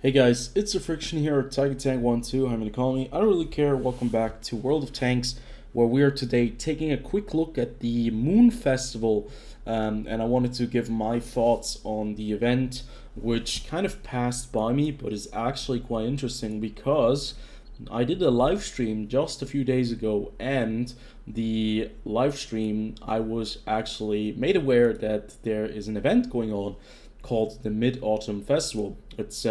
Hey guys, it's TheFrXion here, Tiger Tank 12, how many call me? I don't really care. Welcome back to World of Tanks, where we are today taking a quick look at the Moon Festival, and I wanted to give my thoughts on the event, which kind of passed by me, but is actually quite interesting because I did a live stream just a few days ago, and the live stream I was actually made aware that there is an event going on called the Mid-Autumn Festival. It's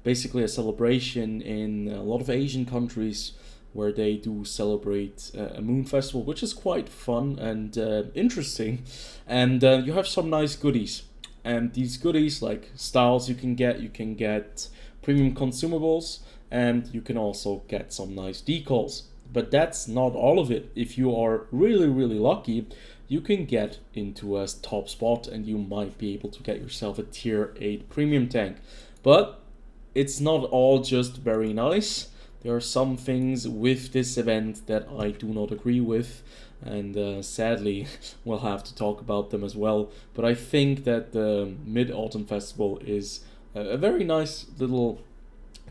basically a celebration in a lot of Asian countries where they do celebrate a moon festival, which is quite fun and interesting. And you have some nice goodies. And these goodies, like styles you can get premium consumables, and you can also get some nice decals. But that's not all of it. If you are really, really lucky, you can get into a top spot and you might be able to get yourself a tier 8 premium tank. But it's not all just very nice. There are some things with this event that I do not agree with, and sadly we'll have to talk about them as well. But I think that the Mid-Autumn Festival is a very nice little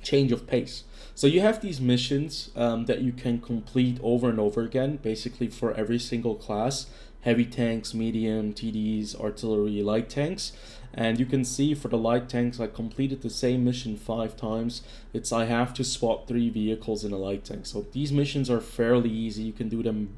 change of pace. So you have these missions that you can complete over and over again, basically for every single class: heavy tanks, medium, TDs, artillery, light tanks. And you can see for the light tanks, I completed the same mission 5 times. I have to swap 3 vehicles in a light tank. So these missions are fairly easy. You can do them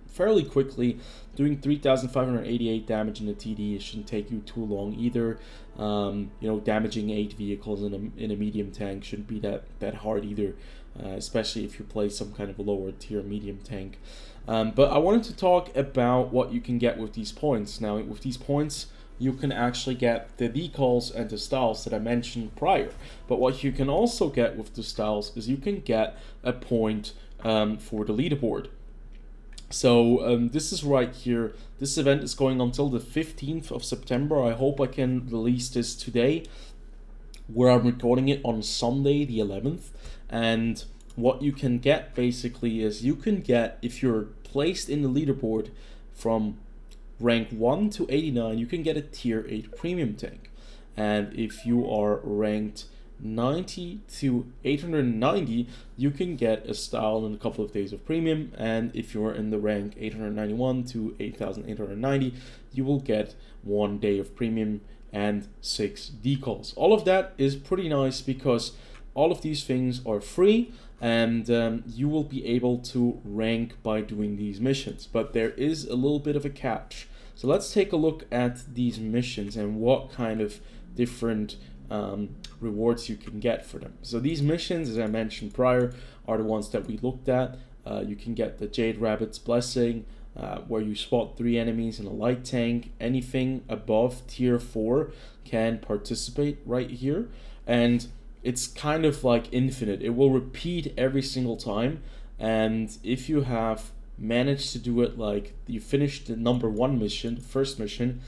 fairly quickly. Doing 3,588 damage in a TD, it shouldn't take you too long either. Damaging 8 vehicles in a medium tank shouldn't be that hard either, especially if you play some kind of a lower tier medium tank. But I wanted to talk about what you can get with these points. Now, with these points, you can actually get the decals and the styles that I mentioned prior. But what you can also get with the styles is you can get a point for the leaderboard. So this is right here. This event is going until the 15th of September. I hope I can release this today, where I'm recording it on Sunday the 11th. And what you can get basically is you can get, if you're placed in the leaderboard from rank 1 to 89, you can get a tier 8 premium tank. And if you are ranked 90 to 890, you can get a style in a couple of days of premium. And if you're in the rank 891 to 8890, you will get 1 day of premium and 6 decals. All of that is pretty nice because all of these things are free, and you will be able to rank by doing these missions. But there is a little bit of a catch. So let's take a look at these missions and what kind of different rewards you can get for them. So these missions, as I mentioned prior, are the ones that we looked at. You can get the Jade Rabbit's Blessing, where you spot 3 enemies in a light tank. Anything above tier 4 can participate right here, and it's kind of like infinite. It will repeat every single time, and if you have managed to do it, like you finished the number 1 mission, the first mission,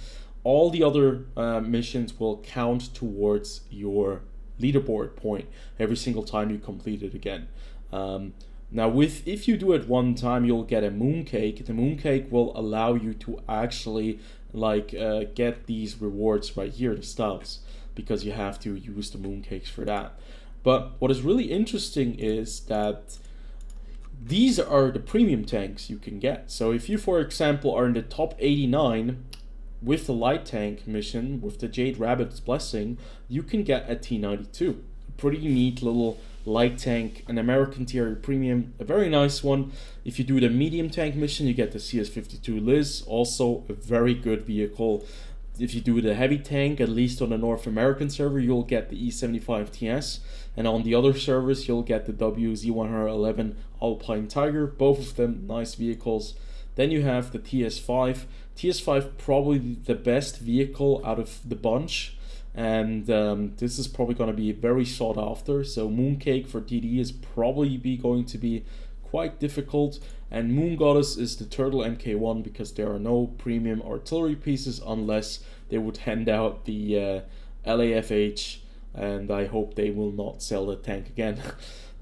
all the other missions will count towards your leaderboard point every single time you complete it again. Now, if you do it 1 time, you'll get a mooncake. The mooncake will allow you to actually get these rewards right here, the styles, because you have to use the mooncakes for that. But what is really interesting is that these are the premium tanks you can get. So if you, for example, are in the top 89 with the light tank mission, with the Jade Rabbit's Blessing, you can get a T92. A pretty neat little light tank, an American tier premium, a very nice one. If you do the medium tank mission, you get the CS52 Liz, also a very good vehicle. If you do the heavy tank, at least on the North American server, you'll get the E75 TS, and on the other servers, you'll get the WZ111 Alpine Tiger, both of them nice vehicles. Then you have the TS5. TS5 probably the best vehicle out of the bunch, and this is probably going to be very sought after. So Mooncake for TD is probably going to be quite difficult, and Moon Goddess is the Turtle MK1 because there are no premium artillery pieces unless they would hand out the LAFH, and I hope they will not sell the tank again.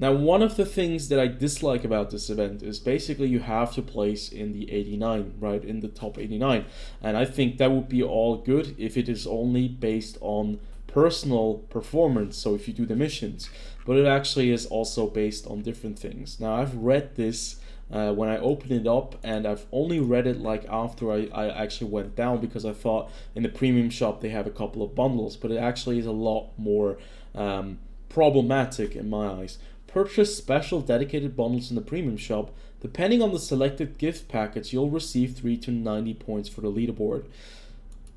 Now, one of the things that I dislike about this event is basically you have to place in the 89, right, in the top 89. And I think that would be all good if it is only based on personal performance, so if you do the missions, but it actually is also based on different things. Now, I've read this when I opened it up, and I've only read it like after I actually went down, because I thought in the premium shop they have a couple of bundles, but it actually is a lot more problematic in my eyes. Purchase special dedicated bundles in the premium shop. Depending on the selected gift package, you'll receive 3 to 90 points for the leaderboard.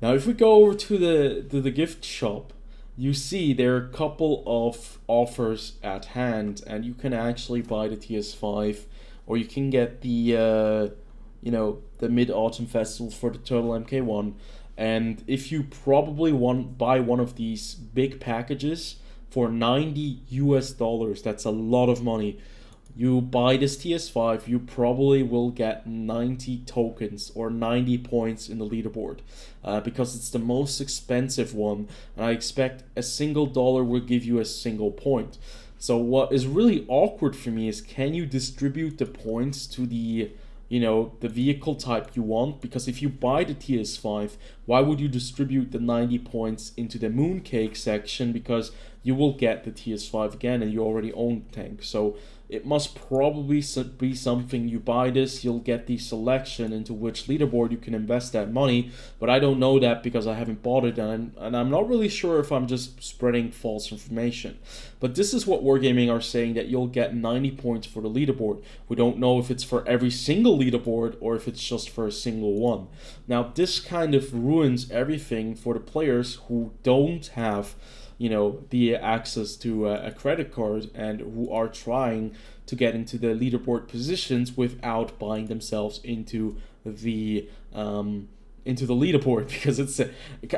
Now, if we go over to the gift shop, you see there are a couple of offers at hand, and you can actually buy the TS5, or you can get the the Mid-Autumn Festival for the Turtle MK1. And if you probably buy one of these big packages for $90 US, that's a lot of money. You buy this TS5, you probably will get 90 tokens or 90 points in the leaderboard, because it's the most expensive one, and I expect a single dollar will give you a single point. So what is really awkward for me is, can you distribute the points to the vehicle type you want? Because if you buy the TS5, why would you distribute the 90 points into the mooncake section? Because you will get the TS5 again, and you already own the tank. So it must probably be something, you buy this, you'll get the selection into which leaderboard you can invest that money, but I don't know that because I haven't bought it, and I'm not really sure if I'm just spreading false information. But this is what Wargaming are saying, that you'll get 90 points for the leaderboard. We don't know if it's for every single leaderboard or if it's just for a single one. Now, this kind of ruins everything for the players who don't have the access to a credit card, and who are trying to get into the leaderboard positions without buying themselves into the leaderboard. Because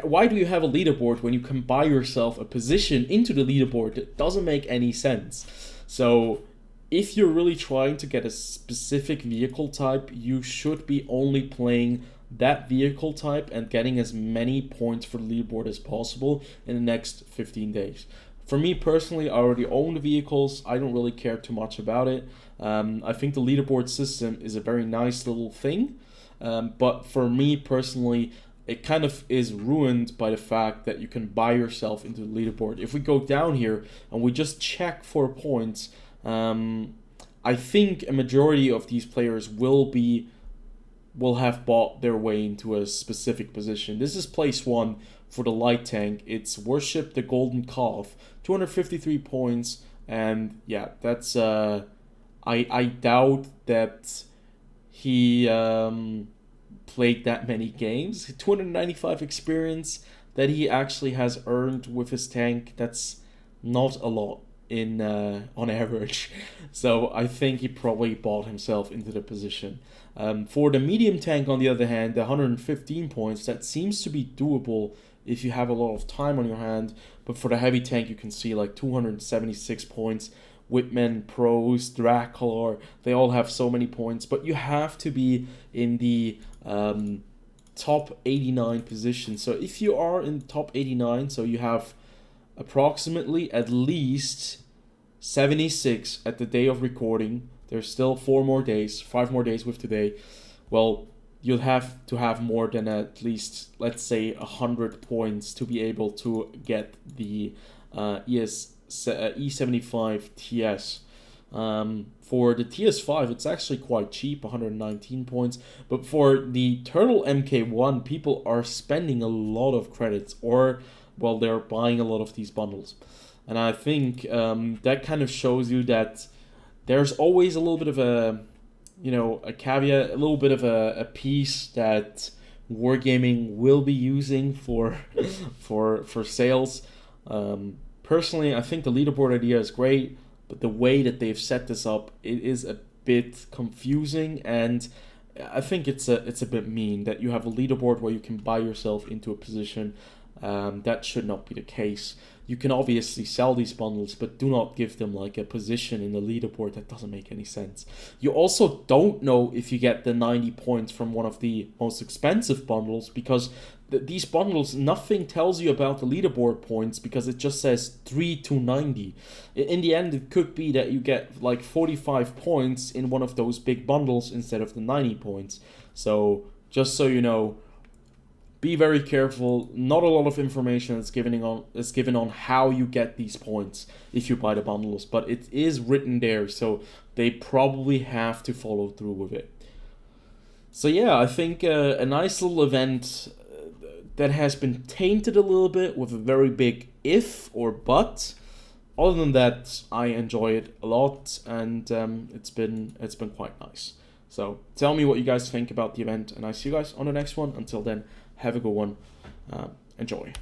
why do you have a leaderboard when you can buy yourself a position into the leaderboard? It doesn't make any sense. So if you're really trying to get a specific vehicle type, you should be only playing that vehicle type and getting as many points for the leaderboard as possible in the next 15 days. For me personally, I already own the vehicles. I don't really care too much about it. I think the leaderboard system is a very nice little thing, but for me personally, it kind of is ruined by the fact that you can buy yourself into the leaderboard. If we go down here and we just check for points, I think a majority of these players will have bought their way into a specific position. This is place 1 for the light tank. It's Worship the Golden Calf, 253 points, and yeah, that's I doubt that he played that many games. 295 experience that he actually has earned with his tank. That's not a lot in on average. So I think he probably bought himself into the position. For the medium tank, on the other hand, the 115 points, that seems to be doable if you have a lot of time on your hand. But for the heavy tank, you can see like 276 points. Whitman, Pros, Dracula, they all have so many points. But you have to be in the top 89 position. So if you are in top 89, so you have approximately at least 76 at the day of recording. There's still 5 more days with today. Well, you'll have to have more than at least, let's say, 100 points to be able to get the E75 TS. For the TS5, it's actually quite cheap, 119 points. But for the Turtle MK1, people are spending a lot of credits, or, well, they're buying a lot of these bundles. And I think that kind of shows you that there's always a little bit of a caveat, a little bit of a piece that Wargaming will be using for sales. Personally, I think the leaderboard idea is great, but the way that they've set this up, it is a bit confusing, and I think it's a bit mean that you have a leaderboard where you can buy yourself into a position. That should not be the case. You can obviously sell these bundles, but do not give them like a position in the leaderboard. That doesn't make any sense. You also don't know if you get the 90 points from one of the most expensive bundles, because these bundles, nothing tells you about the leaderboard points, because it just says 3 to 90. In the end, it could be that you get like 45 points in one of those big bundles instead of the 90 points. So just so you know, be very careful. Not a lot of information is given on how you get these points if you buy the bundles, but it is written there, so they probably have to follow through with it. So yeah, I think a nice little event that has been tainted a little bit with a very big if or but. Other than that, I enjoy it a lot, and it's been quite nice. So tell me what you guys think about the event, and I see you guys on the next one. Until then, have a good one. Enjoy.